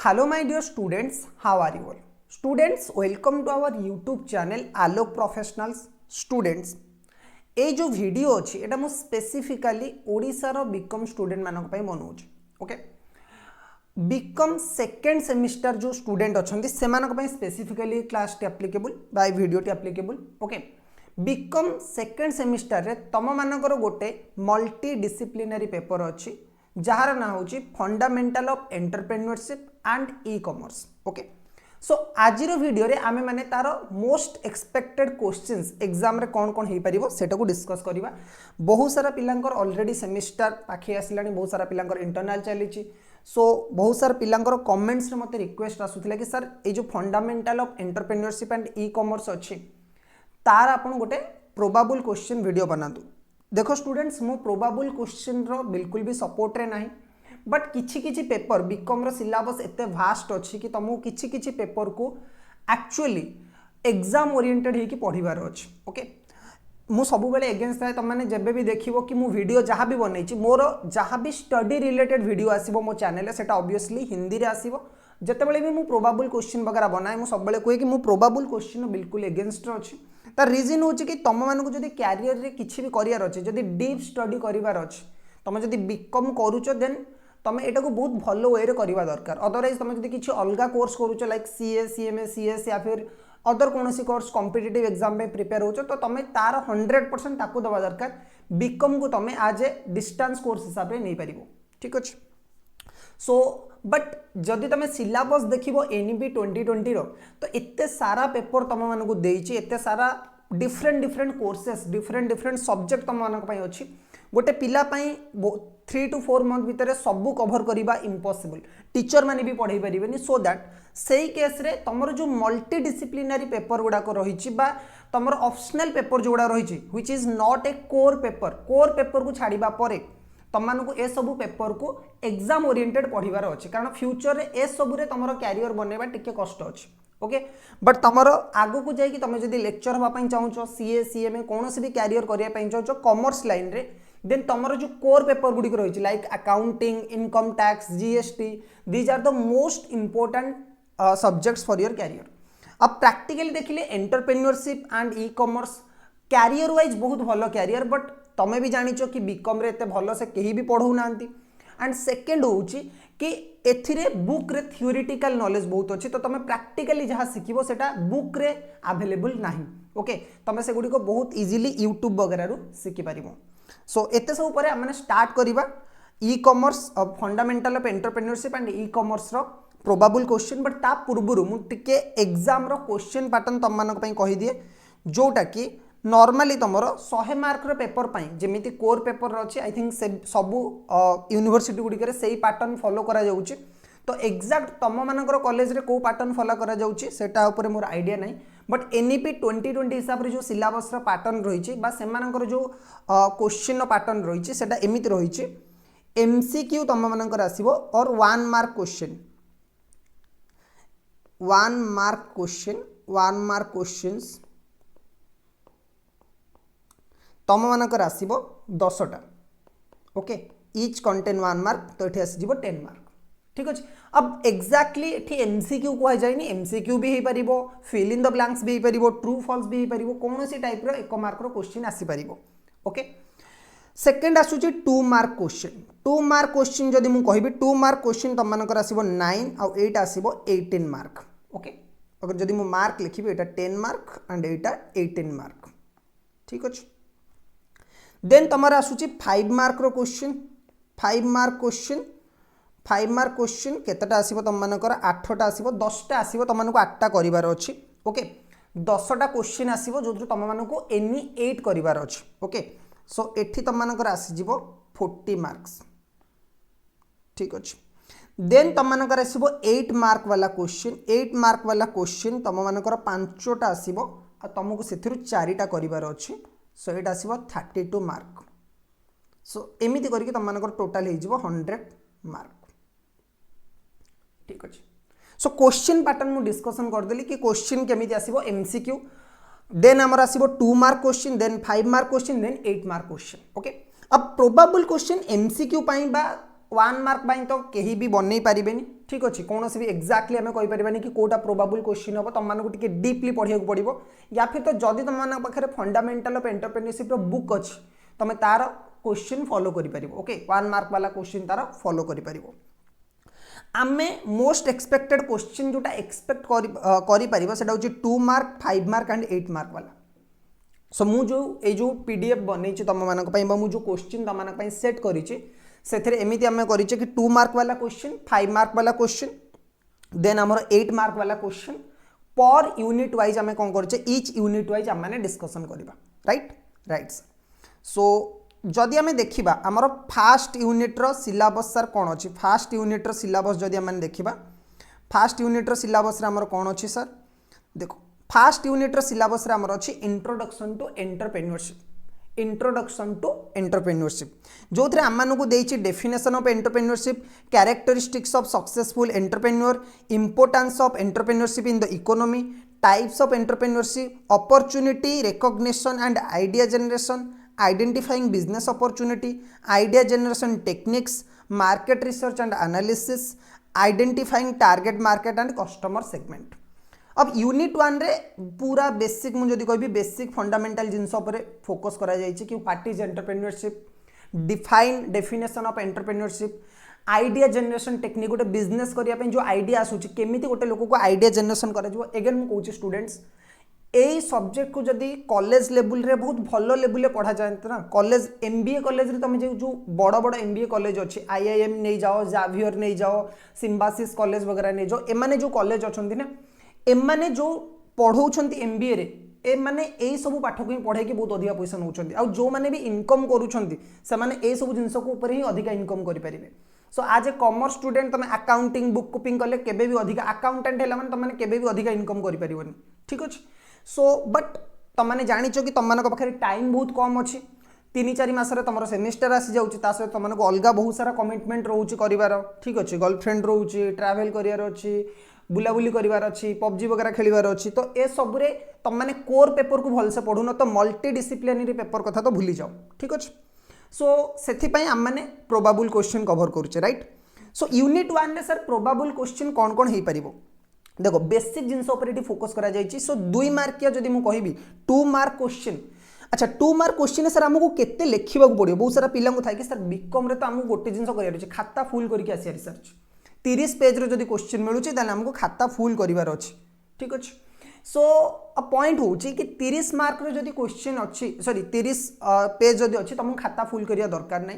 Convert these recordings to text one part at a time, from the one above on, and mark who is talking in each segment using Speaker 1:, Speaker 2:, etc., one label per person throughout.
Speaker 1: Hello my dear students, how are you all? Students, welcome to our YouTube channel Alok Professionals Students. ए जो video अच्छी एटा मु specifically Odisha रो BCom student मानक पई बनौछि ओके बीकॉम सेकंड सेमिस्टर जो स्टूडेंट अछंती से मानक पई स्पेसिफिकली क्लास टी एप्लीकेबल बाय वीडियो टी applicable okay BCom second semester रे तम मानकर गोटे मल्टी डिसिप्लिनरी पेपर अच्छी जार ना होची fundamental of entrepreneurship and E commerce okay so आज वीडियो रे आमे माने तार मोस्ट एक्सपेक्टेड क्वेश्चंस एग्जाम रे कौन कौन हो पारिबो सेटा को डिस्कस करबा। बहुत सारा पिलांकर ऑलरेडी सेमिस्टर पाखे आसिलानी, बहुत सारा पिलांकर इंटरनल चलीची। सो बहुत सारा पिलांकर कमेंट्स रे मते रिक्वेस्ट आसुथिला कि सर ए जो fundamental of entrepreneurship and e commerce अछि तार आपण गोटे प्रोबेबल क्वेश्चन वीडियो बनातु। देखो स्टूडेंट्स मु प्रोबेबल क्वेश्चन रो बिल्कुल भी सपोर्ट रे नाही, बट किछि किछि पेपर बीकॉम रो सिलेबस एते वास्ट अछि कि तुमको किछि किछि पेपर को एक्चुअली एग्जाम ओरिएंटेड हे कि पढिबार अछि ओके। मु सब बेले अगेंस्ट थाए तुम माने जेबे भी देखिबो कि मु वीडियो जहां भी बनैछि मोर जहां भी स्टडी रिलेटेड वीडियो आसीबो मो चैनल सेटा ऑब्वियसली हिंदी रे आसीबो। जेतेबेले भी मु प्रोबेबल क्वेश्चन वगैरह बनाए मु सब बेले कहे कि मु प्रोबेबल क्वेश्चन बिल्कुल अगेंस्ट अछि। तार रीजन होछि कि तुम मानको जदी कैरियर रे किछि भी करियर अछि, जदी डीप स्टडी करिवार अछि, तुम जदी बीकॉम करूछ देन तुम एटा को बहुत भलो वे रे करबा दरकार। अदरवाइज तुम जदी किछि अलगा कोर्स करूछ लाइक सीए सीएमए सीएस या फिर अदर कोनोसी कोर्स कॉम्पिटिटिव एग्जाम में प्रिपेयर होछ तो तुम तार 100% ताकू दबा दरकार। बीकॉम को तुम आज ए डिस्टेंस कोर्स हिसाब रे नै परिबो ठीक अछि। सो बट जदि तुम सिलेबस देखिबो एनईपी 2020 रो तो एते सारा पेपर तुम मानको देइछि, एते सारा different different courses different subject तुम मानक पई अछि। गोटे पिला पई 3 to 4 मंथ भितर सबू कवर करिबा इम्पॉसिबल, टीचर माने भी पढ़ाई परिबेनी। सो दैट सेही केस रे तमरो जो मल्टी डिसिप्लिनरी पेपर गुडा को रहिछि बा तमरो ऑप्शनल पेपर जोडा रहिछि which is not a core paper को छाड़ीबा परे तमनको ए सब पेपर को एग्जाम ओरिएंटेड पढ़िबार अछि, कारण फ्यूचर रे ए सब रे तमरो कैरियर बनेबा टिके कष्ट अछि ओके। बट तमरो आगु को जाई कि तमे जदी लेक्चर हबा पई चाहूछो सीए सीएमए कोनोसी भी कैरियर करिया पई चाहूछो कॉमर्स लाइन रे देन तमरो जो कोर पेपर गुडी को रहिछि like accounting income tax GST these are the most important subjects for your career. अब प्रैक्टिकली देखिले entrepreneurship and E commerce career wise बहुत भलो कैरियर, बट तमे भी जानिचो कि बीकॉम रे एते भलो से केही भी पढौ नांती। एंड सेकंड होउची कि एथिरे बुक रे थ्योरेटिकल नॉलेज बहुत अछि, तो तमे प्रैक्टिकली जहा सिखिबो सेटा बुक रे अवेलेबल नाही ओके। तमे से गुडी को बहुत इजीली यूट्यूब वगैरह रु सिखि परिबो। सो एते सब ऊपर हमने स्टार्ट करिबा e commerce fundamental of entrepreneurship and E commerce रो प्रोबेबल क्वेश्चन। बट ता पूर्वरु मु टिके एग्जाम रो क्वेश्चन पैटर्न तम मानक पई कहि दिए जोटा कि नॉर्मली तमरो 100 मार्क रो पेपर पई जेमिति कोर पेपर रो अछि आई थिंक से सबु यूनिवर्सिटी गुडी करे सेही पैटर्न फॉलो करा जाउची। तो एग्जैक्ट तम मानकर कॉलेज रे को पैटर्न फॉलो करा जाउची सेटा ऊपर मोर आईडिया नाही, बट एनईपी 2020 हिसाब रे जो सिलेबस रो पैटर्न रहिछि बा से मानकर जो क्वेश्चन रो पैटर्न रहिछि सेटा एमिति रहिछि एमसीक्यू तम मानकर आसीबो और 1 मार्क क्वेश्चन 1 मार्क क्वेश्चंस तम मानकर आसीबो 10टा ओके। ईच कंटेन 1 मार्क तो एठी आसी जिवो 10 मार्क ठीक अछि। अब एग्जैक्टली एठी एमसीक्यू को जायनी, एमसीक्यू भी हे परिबो, फिल इन द ब्लैंक्स भी हे परिबो, ट्रू फॉल्स भी हे परिबो, कोनोसी टाइप रो 1 मार्क रो क्वेश्चन आसी परिबो ओके। सेकंड आसुची 2 मार्क क्वेश्चन। 2 मार्क क्वेश्चन जदि मु कहिबी 2 मार्क क्वेश्चन तम मानकर आसीबो 9 आ 8 आसीबो 18 मार्क ओके। अगर जदि मु mark लिखिबी Etah 10 mark and Etah 18 mark ठीक अछि। देन तमरा आसुची 5 मार्क रो क्वेश्चन। 5 मार्क क्वेश्चन केतटा आसीबो तम मानकर 8टा आसीबो, 10टा आसीबो तम मानको 8टा करिवार अछि ओके। 10टा क्वेश्चन आसीबो जोथु तम मानको एनी 8 करिवार अछि ओके। सो एठी तम मानकर आसी जिवो 40 मार्क्स ठीक अछि। देन तम मानकर आसीबो 8 मार्क वाला क्वेश्चन। 8 मार्क वाला क्वेश्चन तम मानकर 5टा आसीबो आ तमको सेथिरु 4टा करिवार अछि। सो एटा आसीबो 32 मार्क। सो एमिति करके तम मानकर टोटल हे जिवो 100 मार्क ठीक अछि। सो क्वेश्चन पैटर्न मु डिस्कशन कर देली कि क्वेश्चन केमिति आसीबो एमसीक्यू, देन हमर आसीबो 2 mark question, then 5 mark question, then 8 mark question okay. अब प्रोबेबल क्वेश्चन एमसीक्यू पई बा वन मार्क तो कहीं भी बनई पारे ठीक अच्छे कौन भी एक्जाक्टली आम कहीपर कि कौटा प्रोबाबल क्वेश्चन हम तुमको टे डीपली पढ़ा पड़ो या फिर तो जदि तुम पाखे फंडामेंटल ऑफ एंटरप्रेन्योरशिप बुक अच्छी तुम तार क्वेश्चन फॉलो कर ओके वन मार्क वाला क्वेश्चन तार फॉलो कर आमे मोस्ट एक्सपेक्टेड क्वेश्चन जोटा एक्सपेक्ट कर 2 मार्क 5 मार्क एंड 8 मार्क वाला सो जो पीडीएफ बन तुम मानी जो क्वेश्चन तुम मानी सेट करमती आम कर 2 मार्क वाला क्वेश्चन 5 मार्क वाला क्वेश्चन देन आमर 8 मार्क वाला क्वेश्चन पर यूनिट वाइज आम कौन कर इच यूनिट वाइज आम डिस्कसन करवा राइट सो जदि आम देखा आमर फास्ट यूनिट्र सिलेबस सर कौन अच्छी फास्ट यूनिट्र सिलेबस जदि आम देखा फास्ट यूनिट्र सिलेबस आमर कौन अच्छी सर देखो फास्ट यूनिट्र सिलेबस आमर अच्छी इंट्रोडक्शन टू एंटरप्रेन्योरशिप जो थे आम मानक देती definition of entrepreneurship characteristics of successful entrepreneur importance of entrepreneurship in the economy types of entrepreneurship opportunity recognition and idea generation identifying business opportunity idea generation techniques market research and analysis identifying target market and customer segment अब unit 1 रे पूरा basic मुझे कह basic fundamental जिनस focus करा जायछि कि what is entrepreneurship define definition of entrepreneurship idea generation technique गोटे business करने जो आइडिया आसूची केमिति गोटे लोक को आइडिया जनरेशन करा एगेन मु कहूँ स्टूडेंट्स यही सब्जेक्ट को जदि कॉलेज लेवल रे बहुत भल लेवल पढ़ा जाए ना कॉलेज एमबीए कॉलेज रे तुम जो बड़ बड़ एमबीए कॉलेज अच्छी आईआईएम नहीं जाओ जावियर नहीं जाओ सिम्बासिस कॉलेज वगैरह नहीं जाओ एमाने जो कॉलेज अच्छा ना एमाने जो पढ़ाऊँ एमबीए रे ए माने यही सब पाठ को पढ़ाई बहुत अधिक पैसा नौकरी आउ जो मैंने भी इनकम करुँच से सब जिनस ही अधिक इनकम करेंगे सो आज ए कॉमर्स स्टूडेंट तुम अकाउंटिंग बुक कीपिंग कले केबे भी अधिक अकाउंटेंट है तुमने केबे भी अधिक इनकम कर ठीक अच्छे सो बट तुमने जाच कि तुम पाखे टाइम बहुत कम अच्छी 3-4 मासरे तुम सेमिस्टर आसी जाऊँगी सहित तुमको अलग बहुत सारा कमिटमेंट रोचे कर ठीक अच्छे गर्लफ्रेंड रोचे ट्रावेल करार अच्छी बुलाबुली करार अच्छी पबजी वगैरह खेलार अच्छी तो ये सबुरे तुमने कोर पेपर को भलसे पढ़ुन तो मल्टी डिसिप्लिनरी पेपर कथा तो भूली जाओ ठीक अच्छे सो से आम मैंने प्रोबाबल क्वेश्चन कवर करुचे राइट सो यूनिट 1 रे सर प्रोबाबल क्वेश्चन कौन कौन हो पार देखो बेसिक जिनस फोकस करा जायछि सो 2 मार्किया जदि मु कहिबी 2 मार्क क्वेश्चन अच्छा 2 मार्क क्वेश्चन सर आमको केते लिखिबा को पड़ियो बहुत सारा पिला को थाय कि सर बीकॉम रे तो आमको गोटे जिनस करियार अछि खाता फुल करके आसी रिसर्च 30 पेज रो जदि क्वेश्चन मिलुछि ताले आमको खाता फुल करिवार अछि ठीक अछि सो अ पॉइंट होछि कि 30 मार्क रो जदि क्वेश्चन अछि सॉरी 30 पेज जदि अछि तुमको खाता फुल करिया दरकार नै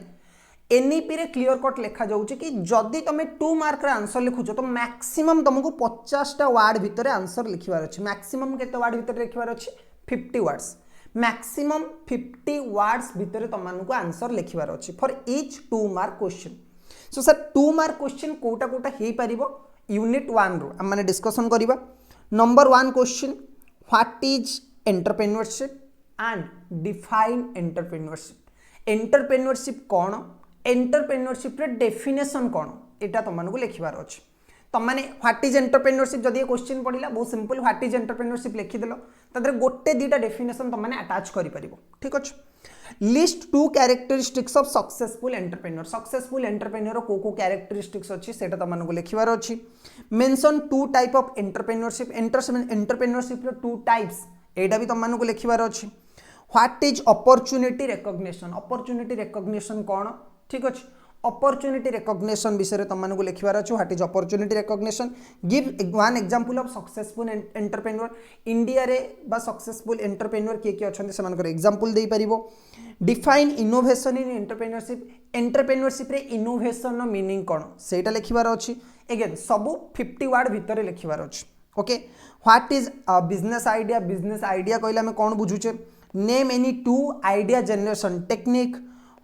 Speaker 1: एनईपी रे क्लियर कट लिखा जाउछि कि जदि तुम 2 मार्क रे आंसर लिखुछ तो मैक्सिमम तुमको 50टा वर्ड भितर आंसर लिखिबार अछि मैक्सिमम केते वर्ड भितर लिखिबार अछि 50 वर्ड्स मैक्सिमम 50 वर्ड्स भितर तुमको आंसर लिखिबार अछि for each 2 mark question so sir 2 mark question कोटा कोटा हे पारिबो यूनिट 1 रो हम माने डिस्कशन करिबा number 1 question what is entrepreneurship and define entrepreneurship कौन एंटरप्रेन्योरशिप रे डेफिनेशन कौन एटा तुमको लिखिबार अछि तुमने व्हाट इज एंटरप्रेन्योरशिप जदि क्वेश्चन पढ़िला बहुत सिंपल व्हाट इज एंटरप्रेन्योरशिप लिखिदेल तादरे गोटे दीटा डेफिनेशन तुमने अटैच करि परिबो ठीक अछि list 2 characteristics of successful entrepreneur को कैरेक्टरिस्टिक्स अछि सेटा तुमको लिखिबार अछि mention 2 type of entrepreneurship entrepreneurship रे 2 टाइप्स एटा भी तुमको लिखिबार अछि व्हाट इज अपॉर्चुनिटी रिकॉग्निशन कौन ठीक अच्छे अपॉर्चुनिटी रिकॉग्निशन विषय तुमको लिखिबार अछि what is opportunity recognition give one example of successful entrepreneur India रे बा सक्सेसफुल एंटरप्रेन्योर के अछंती सेमानकर एग्जांपल देई परिबो डिफाइन इनोवेशन इन एंटरप्रेन्योरशिप रे इनोवेशन मीनिंग कोन सेटा लिखिबार अछि अगेन सब 50 वर्ड भितर लिखिबार अछि okay what is business idea कहले हम कोन बुझुचे name any 2 idea generation technique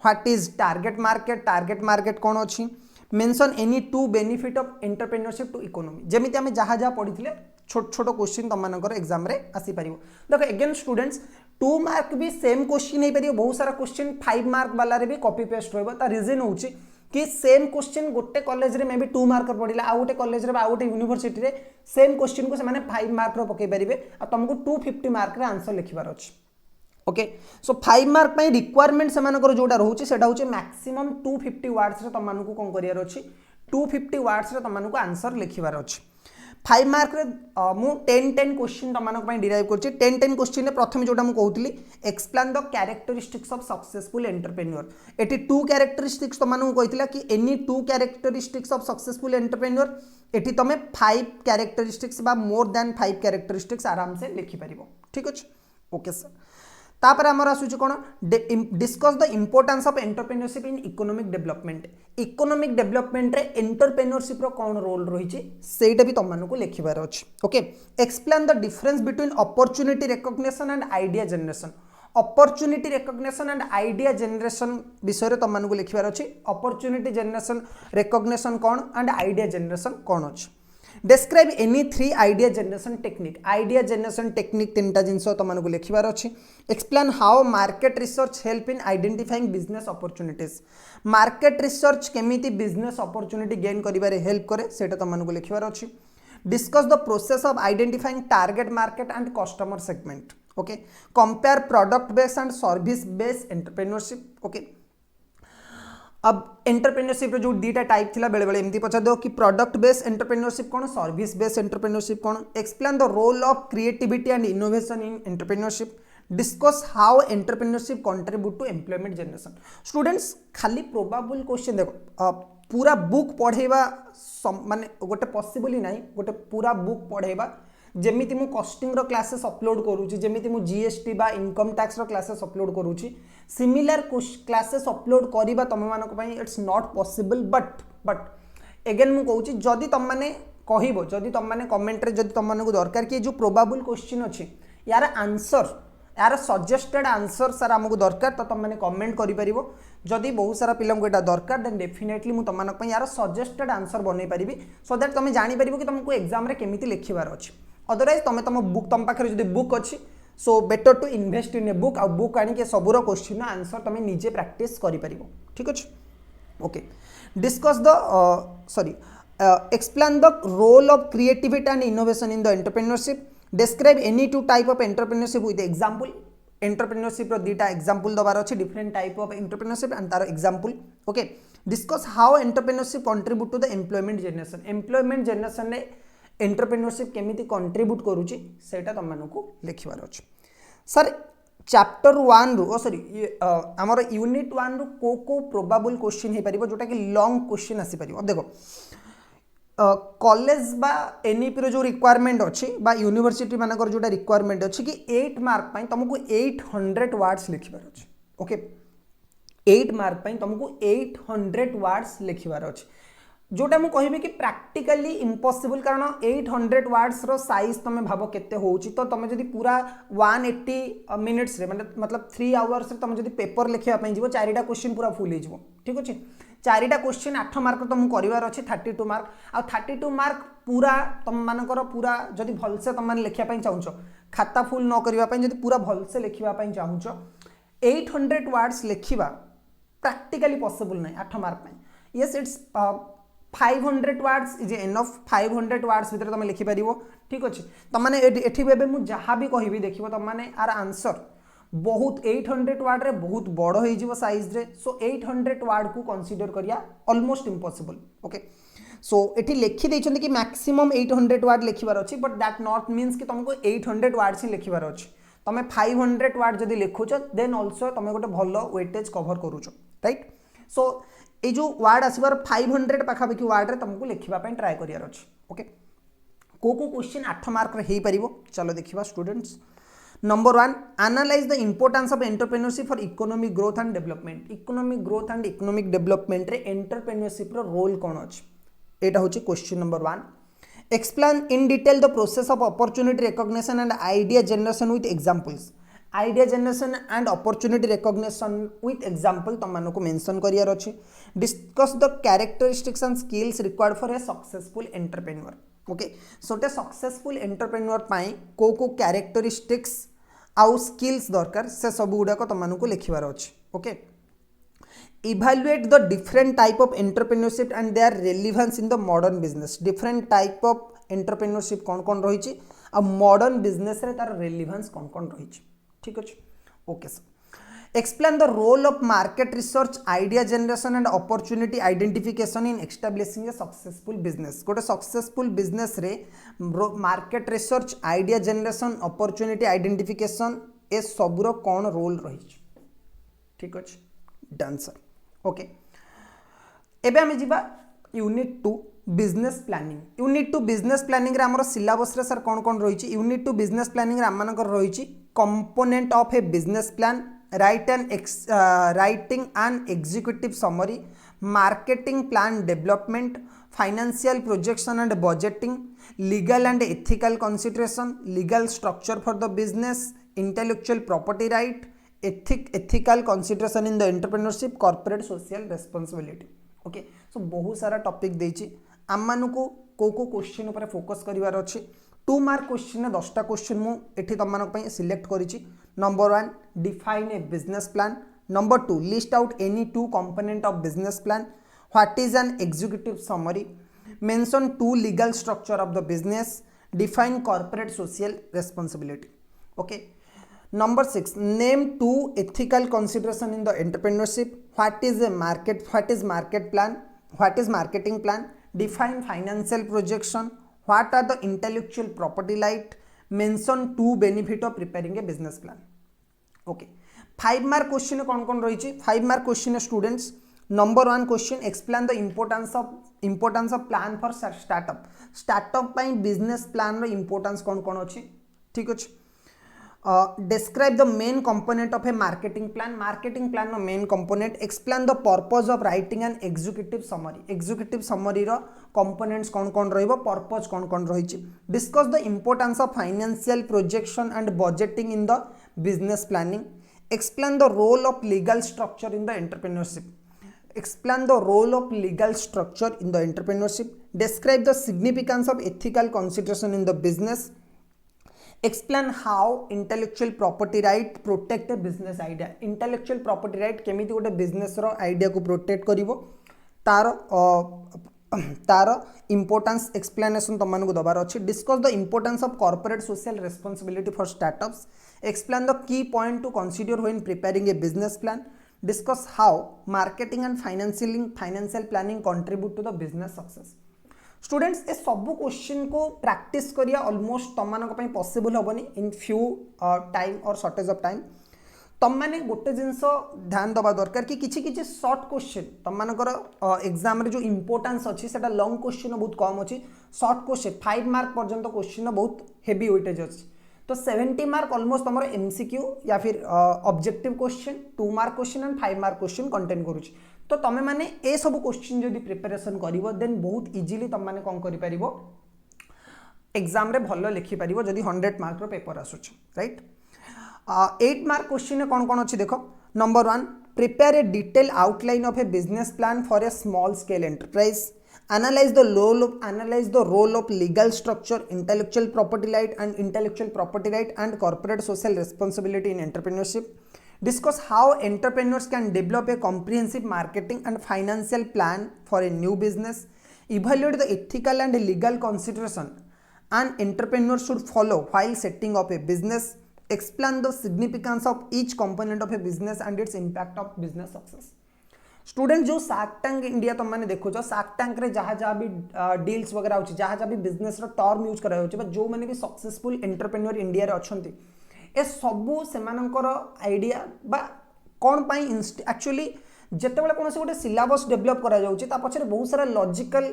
Speaker 1: what is target market कौन अच्छी mention any 2 benefit of entrepreneurship to economy जमीती आम जहाँ जहाँ पढ़ी छोट छोट क्वेश्चन तुम एग्जाम रे आसी पारिबो देखो अगेन स्टूडेंट्स 2 मार्क भी सेम क्वेश्चन हो पार बहुत सारा क्वेश्चन 5 मार्क वाला रे भी कॉपी पेस्ट रहबो ता रीजन होची कि सेम क्वेश्चन गोटे कॉलेज रे मे भी 2 मार्क पढ़िला आ गोटे कॉलेज रे आ गोटे यूनिवर्सिटी रे सेम क्वेश्चन को से माने 5 मार्क रो पके परिबे आ तुमको 250 मार्क रे आंसर लिखिबार अछि ओके सो 5 मार्क पे रिक्वायरमेंट से जोटा रोचे सेटा होचे मैक्सिमम 250 वर्ड्स रे तमनको कोन करियार अछि 250 वर्ड्स रे तमनको आंसर लिखिबार अछि 5 मार्क रे मु 10 क्वेश्चन तमनको पे डिराइव करछि 10 क्वेश्चन रे प्रथम जोटा मु कहउतली explain the characteristics of successful entrepreneur एटी टू कैरेक्टरिस्टिक्स तमनको कहितला कि any two characteristics of successful entrepreneur एटी तमे 5 कैरेक्टरिस्टिक्स बा मोर देन 5 कैरेक्टरिस्टिक्स आराम से लिखि परिबो ठीक अछि ओके सर तापर आमर आसुची कोन discuss the importance of entrepreneurship in economic development रे एंटरप्रेन्योरशिप रो कोन रोल रहिची सेटा भी तमन को लिखिबार अछि okay explain the difference between opportunity recognition and idea generation opportunity recognition and idea generation विषय रे तमन को लिखिबार अछि अपॉर्चुनिटी जनरेशन रिकॉग्निशन कोन एंड आइडिया जनरेशन कोन अछि describe any 3 idea generation technique तीनटा जिंस तमनको लिखिबार अछि explain how market research help in identifying business opportunities market research केमिति business opportunity gain करिबारे हेल्प करे सेटा तमनको लिखिबार अछि discuss the process of identifying target market and customer segment okay compare product based and service based entrepreneurship okay अब entrepreneurship जो दीटा type थिला बेले बेले एमती पचा दो कि प्रोडक्ट बेस्ड एंटरप्रेन्योरशिप कोन सर्विस बेस्ड एंटरप्रेन्योरशिप कोन explain the role of creativity and innovation in entrepreneurship discuss how entrepreneurship contribute to employment generation students खाली प्रोबेबल क्वेश्चन देखो पूरा बुक पढ़ेबा माने गोटे पॉसिबल ही नाही गोटे पूरा बुक पढ़ेबा जेमिति मु कॉस्टिंग रो क्लासेस अपलोड करूची जेमिति मु जीएसटी बा इनकम टैक्स रो क्लासेस अपलोड करूची सिमिलर क्लासेस अपलोड करिबा तम मानको पई it's not possible but again मु कहूची जदी तम माने कहिबो जदी तम माने कमेंट रे जदी तम मानको दरकार कि जो प्रोबेबल क्वेश्चन अछि यार आंसर यार सजेस्टेड आंसर सर हमको दरकार तो तुम मैंने कमेंट करि परिबो जदी बहुत सारा पिलम को एटा दरकार देन डेफिनेटली मु तमनक पई यार सजेस्टेड आंसर बनै परिबी सो दैट तुम जानि परिबो कि तुमको एग्जाम रे केमिति लिखिबार अछि अदरवाइज तुम बुक तुम पाखे जदी बुक अछि so better to invest in a book आ बुक आनी के सबुरो क्वेश्चन आंसर तुम निजे प्रैक्टिस करि परिबो ठीक अछि okay discuss the sorry explain the role of creativity and innovation in the entrepreneurship describe any two type of entrepreneurship with example entrepreneurship रो दीटा एग्जांपल दबार अछि different type of entrepreneurship and तार example okay discuss how entrepreneurship contribute to the employment generation रे entrepreneurship केमिति contribute करूची सेटा तमनको लिखिबार अछि सर चैप्टर 1 रो सॉरी हमर यूनिट 1 रो को प्रोबेबल क्वेश्चन हे परिबो जोटा कि लॉन्ग क्वेश्चन आसी परिबो देखो कॉलेज बा एनईपी जो रिक्वायरमेंट अच्छी बा यूनिवर्सिटी मानकर जोटा रिक्वायरमेंट अच्छी कि 8 मार्क पाई तुमको 800 वर्ड्स लिखिबार अछि ओके 8 मार्क पाई तुमको 800 वर्ड्स लिखिबार अछि जोटा मु कहिबे कि प्रैक्टिकली इम्पॉसिबल कारण 800 वर्ड्स रो साइज तमे भाबो केते होउची तो तमे जदी पूरा 180 मिनिट्स रे मतलब 3 आवर्स रे तमे जदी पेपर लिखिया पई जीवो चारिटा क्वेश्चन पूरा फुल हे जीवो ठीक अछि चारिटा क्वेश्चन 8 मार्क तुम करिवार अछि 32 मार्क आ 32 मार्क पूरा तुम मानकर पूरा जदी भल से तुम माने लिखिया पई चाहूचो खाता फुल न करिवा पई जदी पूरा भल से लिखिवा पई चाहूचो 800 वर्ड्स लिखिबा प्रैक्टिकली पॉसिबल नै 8 मार्क नै yes it's 500 words is enough 500 words भीतर तुम लिखि परिबो ठीक अछि त माने एठी बेबे मु जहा भी कहिबी देखिबो त माने आर आंसर बहुत 800 वर्ड रे बहुत बड़ हो जीवो साइज रे सो 800 वर्ड को कंसीडर करिया ऑलमोस्ट इम्पॉसिबल ओके सो एठी लिखि दैछन कि मैक्सिमम 800 वर्ड लिखिबार अछि बट दैट नॉट मींस कि तुमको 800 वर्ड्स ही लिखिबार अछि तमे 500 वर्ड जदी लिखुछ देन आल्सो तमे गोटे भलो वेटेज कवर करूछ राइट सो ए जो वर्ड आसीबार 500 पाखा पाखी वर्ड रे तुमको लिखिबा पई ट्राई करियार अछि ओके को क्वेश्चन 8 मार्क रे हेई परिबो चलो देखिबा students number 1 analyse the importance of entrepreneurship for economic growth and economic development रे एंटरप्रेन्योरशिप रो रोल कोन अछि एटा होची question number 1 explain in detail the process of opportunity recognition and idea generation with examples idea generation and opportunity recognition with example तुम मानको mention करियार अछि discuss the characteristics and skills required for a successful entrepreneur okay so टे successful entrepreneur पाई को characteristics आउ skills दरकार से सब गुडा को तुमको लिखिबार अछि okay evaluate the different type of entrepreneurship and their relevance in the modern business different type of entrepreneurship कोन कोन रहिछि आ मॉडर्न बिजनेस रे तार रेलेवेंस कोन कोन रहिछि ठीक अछि okay sir explain the role of market research idea generation and opportunity identification in establishing a successful business गोटे successful business रे market research idea generation opportunity identification ए सबुर कौन रोल रही ठीक अच्छे डन सर ओके एबे आमे जिबा unit 2 business planning unit 2 business planning रे हमर सिलेबस रे सर कौन कौन रही यूनिट 2 बिजनेस प्लानिंग रे आमानकर रही component of A business plan writing and executive summary, marketing plan development, financial projection and budgeting, legal and ethical consideration, legal structure for the business, intellectual property right, ethical consideration in the entrepreneurship, corporate social responsibility. Okay, so बहुत सारा topic देछि आम मानकु को question ऊपर focus करिवार अछि 2 mark question 10टा question मु एठी तम मानक पई सिलेक्ट करिछि number 1 define a business plan number 2 list out any 2 component of business plan what is an executive summary mention 2 legal structure of the business define corporate social responsibility okay number 6 name 2 ethical consideration in the entrepreneurship what is market plan what is marketing plan define financial projection what are the intellectual property right mention 2 benefit of preparing a business plan okay 5 mark question कौन रही 5 mark question students number 1 question explain the importance of plan for startup ପାଇଁ business plan रो importance कौन अछि ठीक अछि describe the main component of a marketing plan no main component explain the purpose of writing an executive summary ro components कौन रहिबो purpose कौन रहिछि discuss the importance of financial projection and budgeting in the business planning explain the role of legal structure in the entrepreneurship describe the significance of ethical consideration in the business explain how intellectual property right protect a business idea intellectual property right केमिति गोटे business रो idea को protect करिवो तार importance explanation तमन को दबार अछि discuss the importance of corporate social responsibility for startups explain the key point to consider when preparing a business plan discuss how marketing and financial planning contribute to the business success students ए सब question को practice करिया almost तम मानक पई possible होबनी in few time और shortage of time तम माने गोटे जिंस ध्यान दबा दरकार कि किछि किछि शॉर्ट क्वेश्चन तम मानकर एग्जाम रे जो इंपोर्टेंस अछि सेटा लॉन्ग क्वेश्चन बहुत कम अछि शॉर्ट क्वेश्चन 5 मार्क पर्यंत क्वेश्चन बहुत हेवी वेटेज अछि तो 70 मार्क ऑलमोस्ट हमर एमसीक्यू या फिर objective question 2 mark question and 5 mark question contain करूछि तो तमे माने ए सब क्वेश्चन जदि प्रिपरेशन करिवो देन बहुत इजीली तम माने कोन करि परिवो एग्जाम रे भलो लिखि परिवो जदि 100 मार्क रो पेपर आसुछ राइट 8 मार्क क्वेश्चन कौन अच्छी देखो number 1 prepare a detail outline of A business plan for a small scale enterprise analyze the role of legal structure intellectual property right and corporate social responsibility in entrepreneurship discuss how entrepreneurs can develop a comprehensive marketing and financial plan for a new business evaluate the ethical and legal consideration an entrepreneur should follow while setting up a business explain the significance of each component of a business and its impact of business success student जो shark tank India तुम मैंने देखो shark tank रे जहाँ जहाँ भी deals वगैरह होची जहाँ जहाँ भी बिजनेस रो टर्म यूज करा होची जो मैंने भी सक्सेसफुल एंटरप्रेन्योर इंडिया रे अछंती ए सबू सेमानकर आइडिया बा कोन पई एक्चुअली जेतेबेले कोनसे गोटे सिलेबस डेवलप करा जाउची ता पछरे बहुत सारा लॉजिकल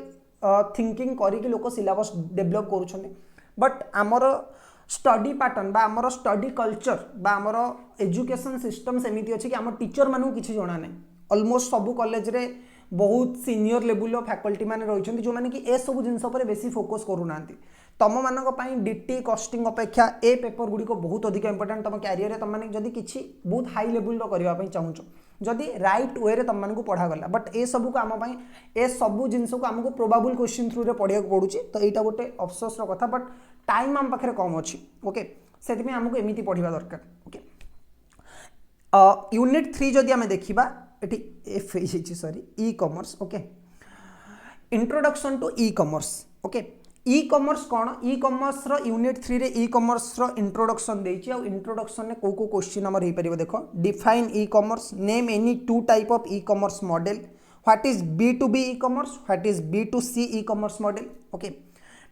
Speaker 1: थिंकिंग करी कि लोक सिलेबस डेवलप करूछन्ते बट हमर स्टडी पैटर्न बा हमर स्टडी कल्चर बा हमर एजुकेशन सिस्टम सेमिति अछि कि हमर टीचर मानु किछि जणा नै ऑलमोस्ट सबू कॉलेज रे बहुत सीनियर लेवल फैकल्टी माने रहिछन्ति जो माने कि ए सब जिंस पर बेसी फोकस करू नांती तम मानक पई डीटी कॉस्टिंग अपेक्षा ए पेपर गुडी को बहुत अधिक इंपोर्टेंट तम कैरियर रे तम माने जदी किछि बहुत हाई लेवल रो करबा पई चाहूछो जदी राइट वे रे तम माने को पढा गला बट ए सब को हम पई ए सब जिंस को हमको प्रोबेबल क्वेश्चन थ्रू रे पढिया पडुची तो एटा गोटे अफसोस रो कथा बट टाइम हम पाखरे कम अछि ओके सेति में हमको एमिति पढिबा दरकार ओके यूनिट 3 जदी हम देखिबा एटी F sorry e commerce okay introduction to e commerce okay e commerce कौन ई कॉमर्स रो यूनिट 3 रे ई कॉमर्स रो इंट्रोडक्शन देछि आ इंट्रोडक्शन ने को क्वेश्चन हमर हे परिबो देखो define e commerce name any two type of e commerce model what is B2B e commerce what is B2C e commerce model okay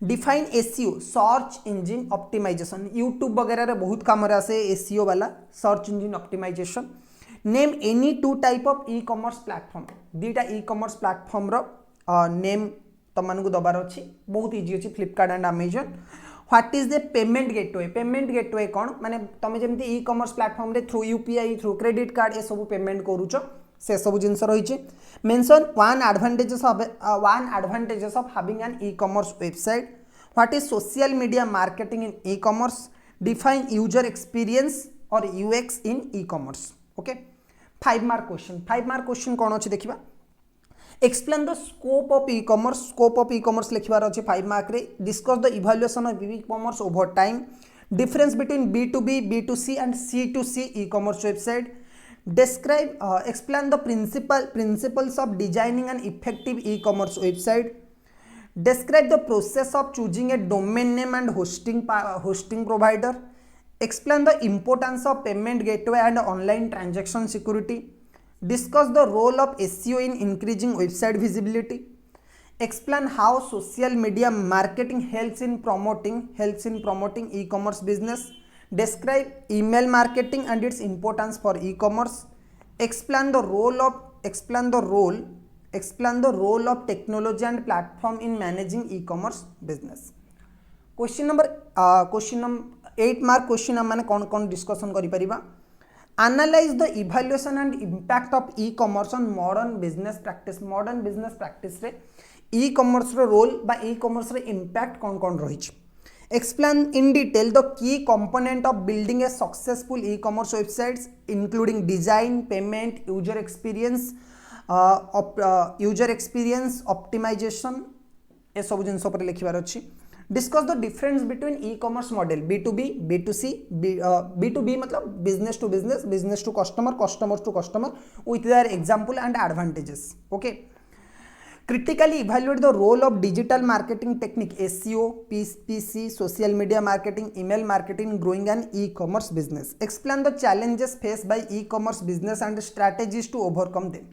Speaker 1: define SEO search engine optimization YouTube वगैरह रे बहुत काम रे आसे एसईओ वाला search engine optimization name any two type of e commerce platform दीटा e commerce platform रो name तुमको दबार अच्छी बहुत इजी अच्छी Flipkart and Amazon what is the payment gateway कौन माने तुम जमी ई कॉमर्स प्लेटफॉर्म रे through UPI through credit card ये सब पेमेंट करूच से सब जिनस रही mention one advantages of having an e commerce website what is social media marketing in e commerce define user experience और UX in e commerce okay 5 mark question कौन अच्छे देखा explain the scope of e commerce लिखबार अच्छे 5 mark रे discuss the evaluation of e commerce over time difference between B2B B2C and C2C E commerce website describe explain the principles of designing an effective e-commerce website describe the process of choosing a domain name and hosting provider explain the importance of payment gateway and online transaction security discuss the role of SEO in increasing website visibility explain how social media marketing helps in promoting e-commerce business describe email marketing and its importance for e-commerce explain the role of technology and platform in managing e-commerce business question number 8 mark question माने कौन discussion करि परिबा analyze the evaluation and impact of e-commerce on modern business practice रे e-commerce रो role बा e-commerce रे impact कौन रही explain in detail the key component of building a successful e-commerce websites including design payment user experience optimization ए सब जिन पर लिखबार अच्छी discuss the difference between e-commerce model B2B B2C B2B मतलब business to customer with their example and advantages okay critically evaluate the role of digital marketing technique SEO PPC social media marketing email marketing in growing an e-commerce business explain the challenges faced by e-commerce business and strategies to overcome them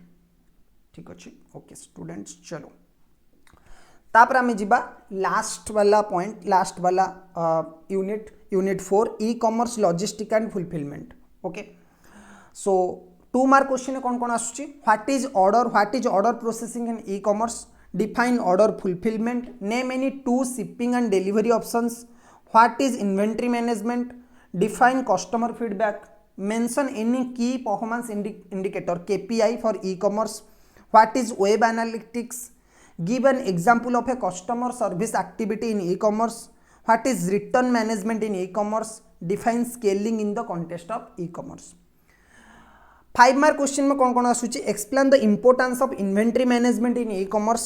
Speaker 1: ठीक अच्छे okay students चलो तापर आमे जिबा last वाला unit 4 e-commerce logistic and fulfilment okay so 2 mark question कौन आसुची what is order processing in e-commerce define order fulfilment name any 2 shipping and delivery options what is inventory management define customer feedback mention any key performance indicator KPI for e-commerce what is web analytics give an example of a customer service activity in e-commerce what is return management in e-commerce define scaling in the context of e-commerce 5 mark question में कौन आसुची explain the importance of inventory management in e-commerce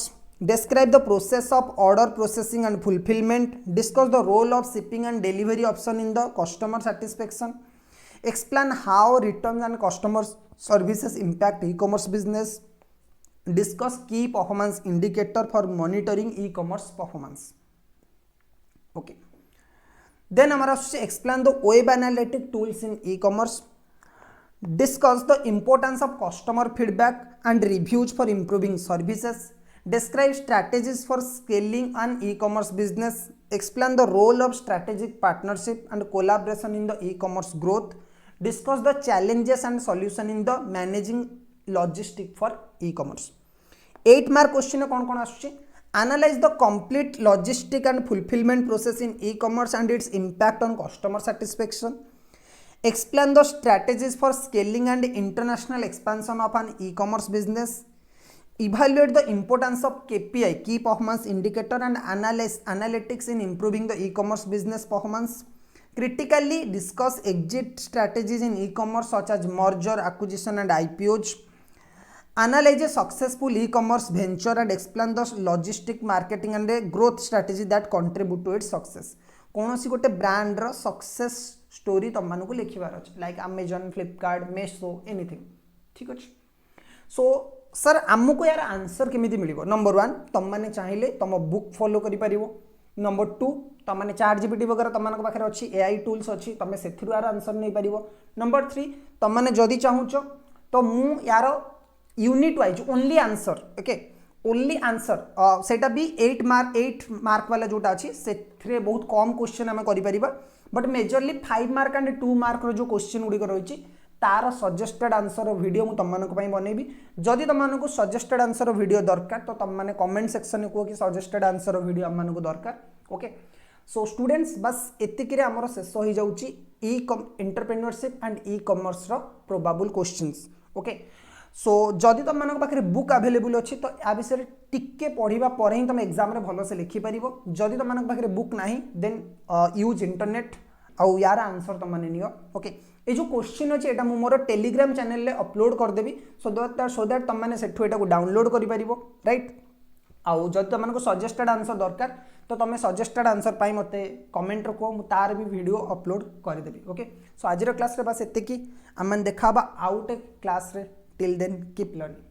Speaker 1: describe the process of order processing and fulfillment discuss the role of shipping and delivery option in the customer satisfaction explain how returns and customer services impact e-commerce business discuss key performance indicator for monitoring e-commerce performance okay then हमारा explain the web analytic tools in e-commerce discuss the importance of customer feedback and reviews for improving services describe strategies for scaling an e-commerce business explain the role of strategic partnership and collaboration in the e-commerce growth discuss the challenges and solution in the managing logistic for e-commerce 8 mark question कौन आसुची analyze the complete logistic and fulfillment process in e-commerce and its impact on customer satisfaction explain the strategies for scaling and international expansion of an e-commerce business evaluate the importance of KPI key performance indicator and analytics in improving the e-commerce business performance critically discuss exit strategies in e-commerce such as merger acquisition and IPOs analyze a successful e-commerce venture and explain the logistic marketing and a growth strategy that contribute to its success कौन सी गोटे brand रो success story तुम मानक लिखबार अच्छे like Amazon Flipkart meso anything ठीक अच्छे so sir आमको यार answer केमी मिल नंबर 1 तुम मैंने चाहिए तुम बुक फॉलो करि परिवो नंबर 2 तुमने चैट जीपीटी वगैरह तुम पाखे अच्छी एआई टूल्स अच्छी तुम से यार आंसर नहीं पार। नंबर 3 तुमने जदि चाहूच तो मु यार unit wise only answer okay only answer सेटा भी 8 मार्क वाला जोटा अच्छी से बहुत कम क्वेश्चन आम कर but majorly 5 mark and 2 mark जो क्वेश्चन गुड़िक रही तार सजेस्टेड आंसर वीडियो मुझे तुमको बनैबी। जदि तुमको सजेस्टेड आंसर वीडियो दरकार तो तुम मैंने कमेंट सेक्शन में कह कि सजेस्टेड आंसर वीडियो आमको दरकार ओके। सो स्टूडेंट्स बस एतिक आमर शेष हो जाऊँगी entrepreneurship and e commerce probable questions okay. So जदि तुम मान पाखे बुक अवेलेबल अच्छी तो या विषय टिके पढ़ा पर ही तुम एग्जाम भल से लिखिपार। जदि तुम मान पाखे बुक ना देन यूज इंटरनेट आउ यार आंसर तुम मैंने नियो ओके। ये जो क्वेश्चन अच्छे यहाँ मोर टेलीग्राम चैनल में अपलोड करदेवी सो दैट तुम मैंने सेठू डाउनलोड कर राइट। आउ जब तुमको सजेस्टेड आंसर दरकार तो तुम सजेस्टेड आंसर पाई मत कमेंट कह मु तार भी वीडियो अपलोड करदेवी ओके। सो आज क्लास रे बस एतिकी आम देखा आउट क्लास रे टिल देन कीप लर्निंग।